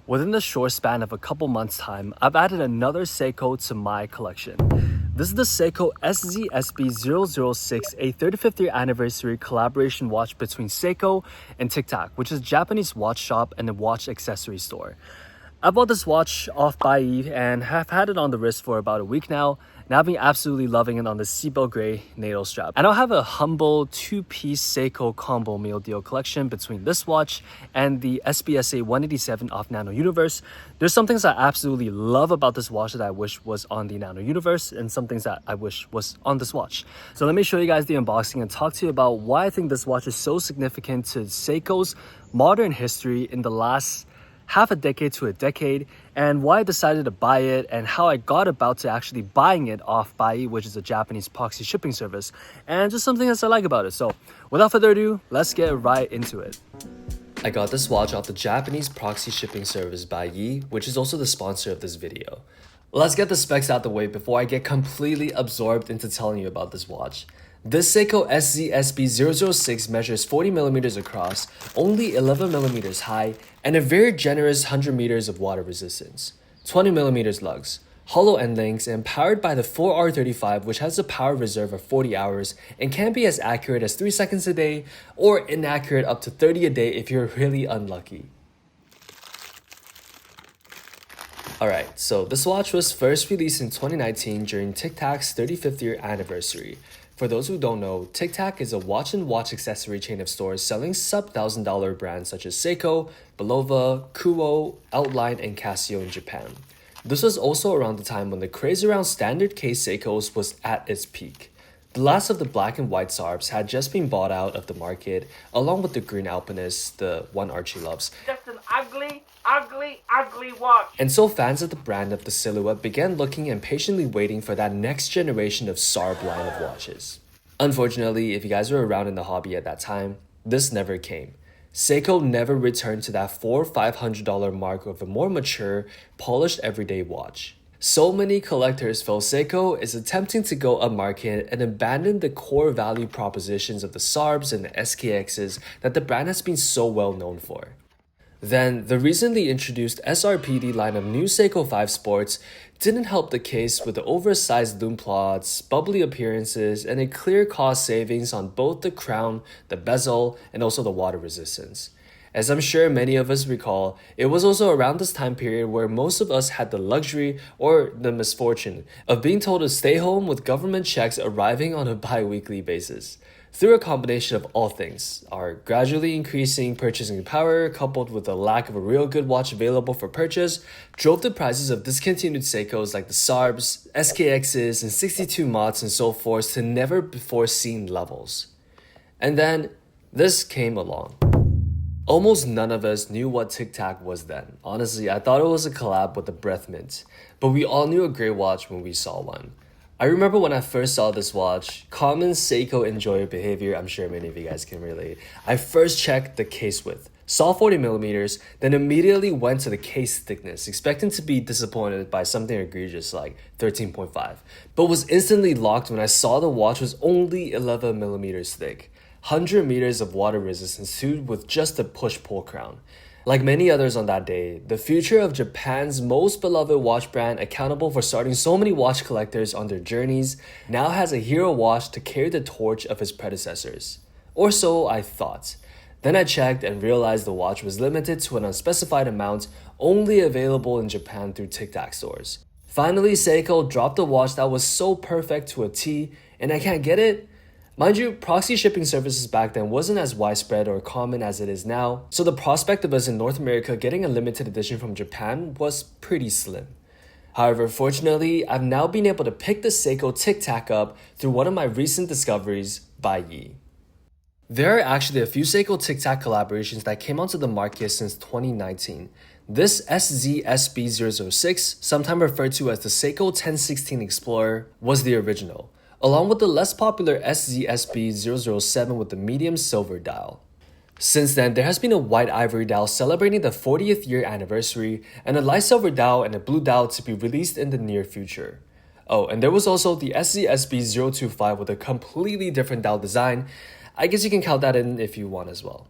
Within the short span of a couple months' time, I've added another Seiko to my collection. This is the Seiko SZSB006, a 35th year anniversary collaboration watch between Seiko and Tic Tac, which is a Japanese watch shop and a watch accessory store. I bought this watch off Buyee and have had it on the wrist for about a week now, and I've been absolutely loving it on the seatbelt gray NATO strap. And I'll have a humble two-piece Seiko combo meal deal collection between this watch and the SBSA 187 off Nano Universe. There's some things I absolutely love about this watch that I wish was on the Nano Universe, and some things that I wish was on this watch. So let me show you guys the unboxing and talk to you about why I think this watch is so significant to Seiko's modern history in the last half a decade to a decade, and why I decided to buy it, and how I got about to actually buying it off Buyee, which is a Japanese proxy shipping service, and just something else I like about it. So without further ado, let's get right into it. I got this watch off the Japanese proxy shipping service Buyee, which is also the sponsor of this video. Let's get the specs out the way before I get completely absorbed into telling you about this watch. This Seiko SZSB006 measures 40mm across, only 11mm high, and a very generous 100m of water resistance, 20mm lugs, hollow end links, and powered by the 4R35, which has a power reserve of 40 hours and can be as accurate as 3 seconds a day or inaccurate up to 30 a day if you're really unlucky. Alright, so this watch was first released in 2019 during Tic Tac's 35th year anniversary. For those who don't know, Tic Tac is a watch and watch accessory chain of stores selling sub-$1,000 brands such as Seiko, Belova, Kuo, Outline, and Casio in Japan. This was also around the time when the craze around standard case Seikos was at its peak. The last of the black and white Sarbs had just been bought out of the market, along with the green Alpinist, the one Archie loves. Just an ugly watch. And so fans of the brand of the silhouette began looking and patiently waiting for that next generation of Sarb line of watches. Unfortunately, if you guys were around in the hobby at that time, this never came. Seiko never returned to that $400-500 mark of a more mature, polished everyday watch. So many collectors feel Seiko is attempting to go upmarket and abandon the core value propositions of the Sarbs and the SKXs that the brand has been so well known for. Then, the recently introduced SRPD line of new Seiko 5 Sports didn't help the case with the oversized lume plots, bubbly appearances, and a clear cost savings on both the crown, the bezel, and also the water resistance. As I'm sure many of us recall, it was also around this time period where most of us had the luxury or the misfortune of being told to stay home with government checks arriving on a bi-weekly basis. Through a combination of all things, our gradually increasing purchasing power coupled with the lack of a real good watch available for purchase drove the prices of discontinued Seikos like the Sarbs, SKXs, and 62 mods and so forth to never before seen levels. And then, this came along. Almost none of us knew what Tic Tac was then. Honestly, I thought it was a collab with the Breath Mint, but we all knew a great watch when we saw one. I remember when I first saw this watch, common Seiko enjoyer behavior, I'm sure many of you guys can relate. I first checked the case width, saw 40mm, then immediately went to the case thickness, expecting to be disappointed by something egregious like 13.5, but was instantly locked when I saw the watch was only 11mm thick. 100 meters of water resistance suited with just a push-pull crown. Like many others on that day, the future of Japan's most beloved watch brand, accountable for starting so many watch collectors on their journeys, now has a hero watch to carry the torch of his predecessors. Or so I thought. Then I checked and realized the watch was limited to an unspecified amount, only available in Japan through Tic Tac stores. Finally, Seiko dropped a watch that was so perfect to a T, and I can't get it? Mind you, proxy shipping services back then wasn't as widespread or common as it is now, so the prospect of us in North America getting a limited edition from Japan was pretty slim. However, fortunately, I've now been able to pick the Seiko Tic Tac up through one of my recent discoveries, Buyee. There are actually a few Seiko Tic Tac collaborations that came onto the market since 2019. This SZSB006, sometimes referred to as the Seiko 1016 Explorer, was the original, along with the less popular SZSB007 with the medium silver dial. Since then, there has been a white ivory dial celebrating the 40th year anniversary, and a light silver dial and a blue dial to be released in the near future. Oh, and there was also the SZSB025 with a completely different dial design. I guess you can count that in if you want as well.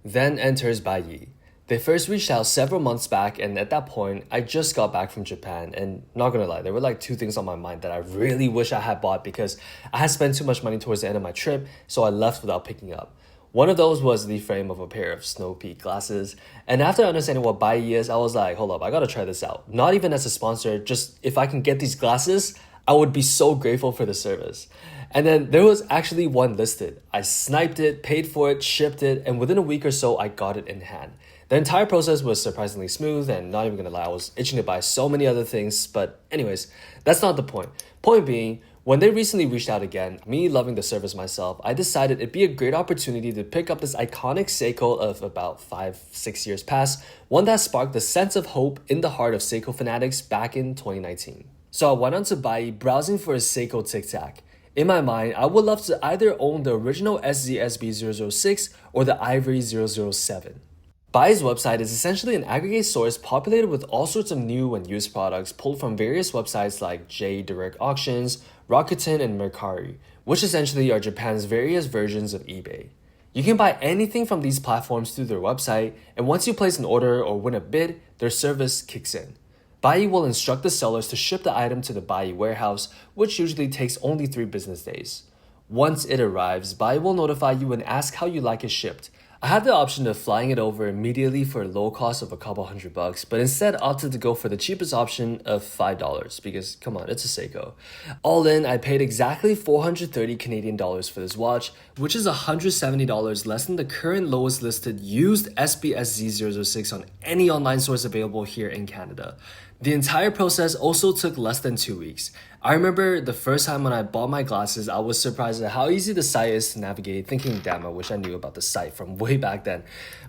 Then enters Buyee. They first reached out several months back, and at that point, I just got back from Japan, and not gonna lie, there were like two things on my mind that I really wish I had bought because I had spent too much money towards the end of my trip, so I left without picking up. One of those was the frame of a pair of Snow Peak glasses, and after understanding what Buyee is, I was like, hold up, I gotta try this out. Not even as a sponsor, just if I can get these glasses, I would be so grateful for the service. And then there was actually one listed. I sniped it, paid for it, shipped it, and within a week or so, I got it in hand. The entire process was surprisingly smooth, and not even gonna lie, I was itching to buy so many other things, but anyways, that's not the point. Point being, when they recently reached out again, me loving the service myself, I decided it'd be a great opportunity to pick up this iconic Seiko of about 5-6 years past, one that sparked a sense of hope in the heart of Seiko fanatics back in 2019. So I went on to Buyee browsing for a Seiko Tic Tac. In my mind, I would love to either own the original SZSB006 or the Ivory 007. Buyee's website is essentially an aggregate source populated with all sorts of new and used products pulled from various websites like J Direct Auctions, Rakuten, and Mercari, which essentially are Japan's various versions of eBay. You can buy anything from these platforms through their website, and once you place an order or win a bid, their service kicks in. Buyee will instruct the sellers to ship the item to the Buyee warehouse, which usually takes only 3 business days. Once it arrives, Buyee will notify you and ask how you like it shipped. I had the option of flying it over immediately for a low cost of a couple $100, but instead opted to go for the cheapest option of $5 because, come on, it's a Seiko. All in, I paid exactly 430 Canadian dollars for this watch, which is $170 less than the current lowest listed used SBSZ006 on any online source available here in Canada. The entire process also took less than 2 weeks. I remember the first time when I bought my glasses, I was surprised at how easy the site is to navigate, thinking, damn, I wish I knew about the site from way back then.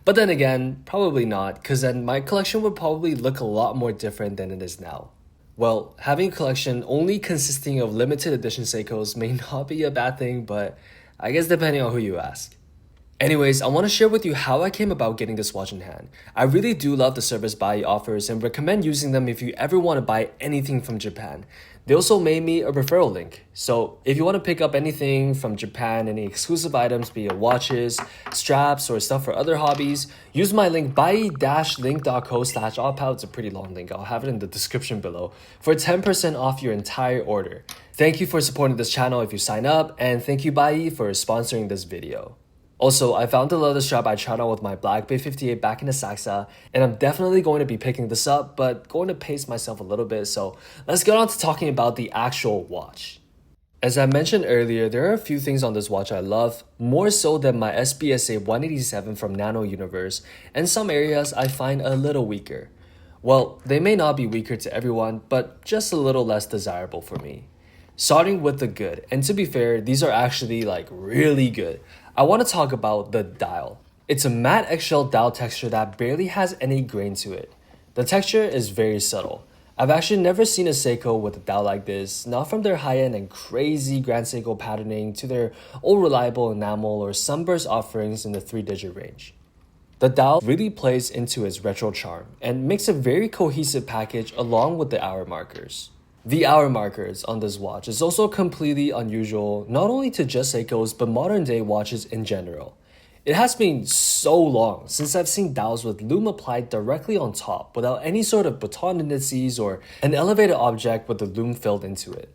But then again, probably not, because then my collection would probably look a lot more different than it is now. Well, having a collection only consisting of limited edition Seikos may not be a bad thing, but I guess depending on who you ask. Anyways, I want to share with you how I came about getting this watch in hand. I really do love the service Buyee offers and recommend using them if you ever want to buy anything from Japan. They also made me a referral link. So if you want to pick up anything from Japan, any exclusive items, be it watches, straps, or stuff for other hobbies, use my link buyee-link.co/opout. It's a pretty long link. I'll have it in the description below for 10% off your entire order. Thank you for supporting this channel if you sign up, and thank you Buyee for sponsoring this video. Also, I found the leather strap I tried on with my Black Bay 58 back in Asakusa, and I'm definitely going to be picking this up, but going to pace myself a little bit, so let's get on to talking about the actual watch. As I mentioned earlier, there are a few things on this watch I love, more so than my SBSA 187 from Nano Universe, and some areas I find a little weaker. Well, they may not be weaker to everyone, but just a little less desirable for me. Starting with the good, and to be fair, these are actually like really good. I want to talk about the dial. It's a matte eggshell dial texture that barely has any grain to it. The texture is very subtle. I've actually never seen a Seiko with a dial like this, not from their high-end and crazy Grand Seiko patterning to their old reliable enamel or sunburst offerings in the 3-digit range. The dial really plays into its retro charm and makes a very cohesive package along with the hour markers. The hour markers on this watch is also completely unusual, not only to just Seikos but modern day watches in general. It has been so long since I've seen dials with lume applied directly on top without any sort of baton indices or an elevated object with the lume filled into it.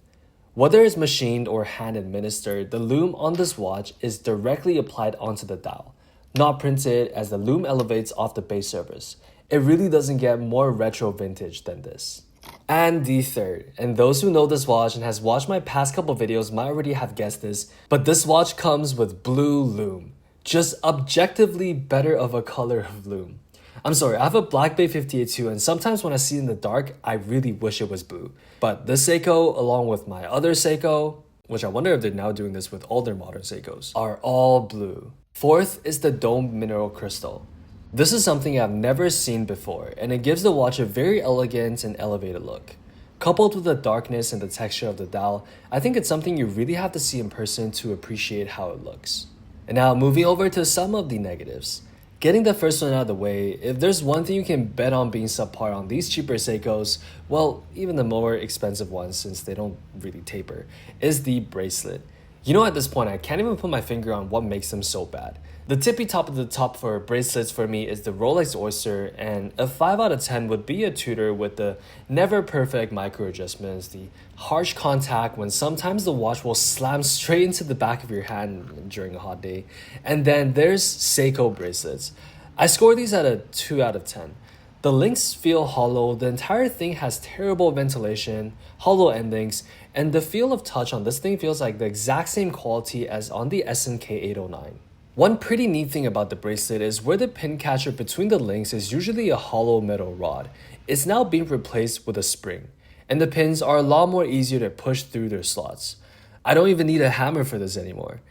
Whether it's machined or hand administered, the lume on this watch is directly applied onto the dial, not printed as the lume elevates off the base surface. It really doesn't get more retro vintage than this. And the third, and those who know this watch and has watched my past couple videos might already have guessed this, but this watch comes with blue lume. Just objectively better of a color of lume. I'm sorry, I have a Black Bay 58 too, and sometimes when I see it in the dark, I really wish it was blue. But this Seiko, along with my other Seiko, which I wonder if they're now doing this with all their modern Seikos, are all blue. Fourth is the domed mineral crystal. This is something I've never seen before, and it gives the watch a very elegant and elevated look. Coupled with the darkness and the texture of the dial, I think it's something you really have to see in person to appreciate how it looks. And now moving over to some of the negatives. Getting the first one out of the way, if there's one thing you can bet on being subpar on these cheaper Seikos, well, even the more expensive ones since they don't really taper, is the bracelet. You know, at this point, I can't even put my finger on what makes them so bad. The tippy top of the top for bracelets for me is the Rolex Oyster, and a 5 out of 10 would be a Tudor with the never perfect micro adjustments, the harsh contact when sometimes the watch will slam straight into the back of your hand during a hot day. And then there's Seiko bracelets. I score these at a 2 out of 10. The links feel hollow, the entire thing has terrible ventilation, hollow endings, and the feel of touch on this thing feels like the exact same quality as on the SNK 809. One pretty neat thing about the bracelet is where the pin catcher between the links is usually a hollow metal rod. It's now being replaced with a spring, and the pins are a lot more easier to push through their slots. I don't even need a hammer for this anymore.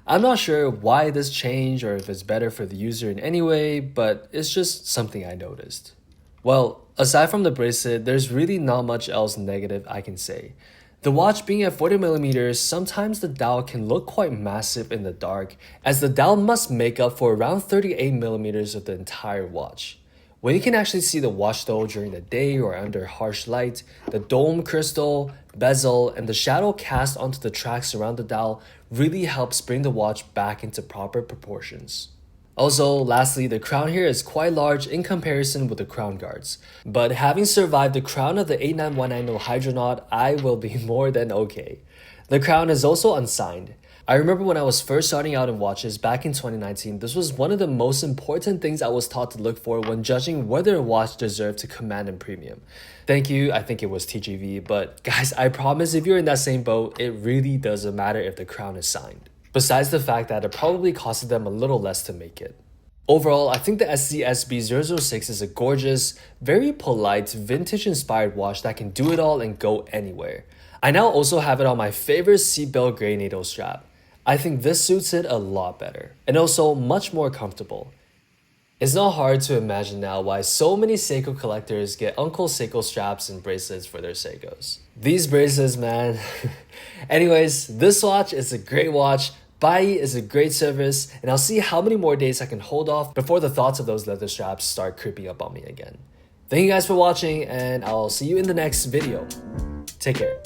I'm not sure why this changed or if it's better for the user in any way, but it's just something I noticed. Well, aside from the bracelet, there's really not much else negative I can say. The watch being at 40mm, sometimes the dial can look quite massive in the dark, as the dial must make up for around 38mm of the entire watch. When you can actually see the watch though during the day or under harsh light, the dome crystal, bezel, and the shadow cast onto the tracks around the dial really helps bring the watch back into proper proportions. Also, lastly, the crown here is quite large in comparison with the crown guards. But having survived the crown of the 89190 Hydronaut, I will be more than okay. The crown is also unsigned. I remember when I was first starting out in watches back in 2019, this was one of the most important things I was taught to look for when judging whether a watch deserved to command a premium. Thank you, I think it was TGV, but guys, I promise if you're in that same boat, it really doesn't matter if the crown is signed. Besides the fact that it probably costed them a little less to make it. Overall, I think the SZSB006 is a gorgeous, very polite, vintage-inspired watch that can do it all and go anywhere. I now also have it on my favorite seatbelt gray NATO strap. I think this suits it a lot better, and also much more comfortable. It's not hard to imagine now why so many Seiko collectors get Uncle Seiko straps and bracelets for their Seikos. These bracelets, man. Anyways, this watch is a great watch. Buyee is a great service, and I'll see how many more days I can hold off before the thoughts of those leather straps start creeping up on me again. Thank you guys for watching, and I'll see you in the next video. Take care.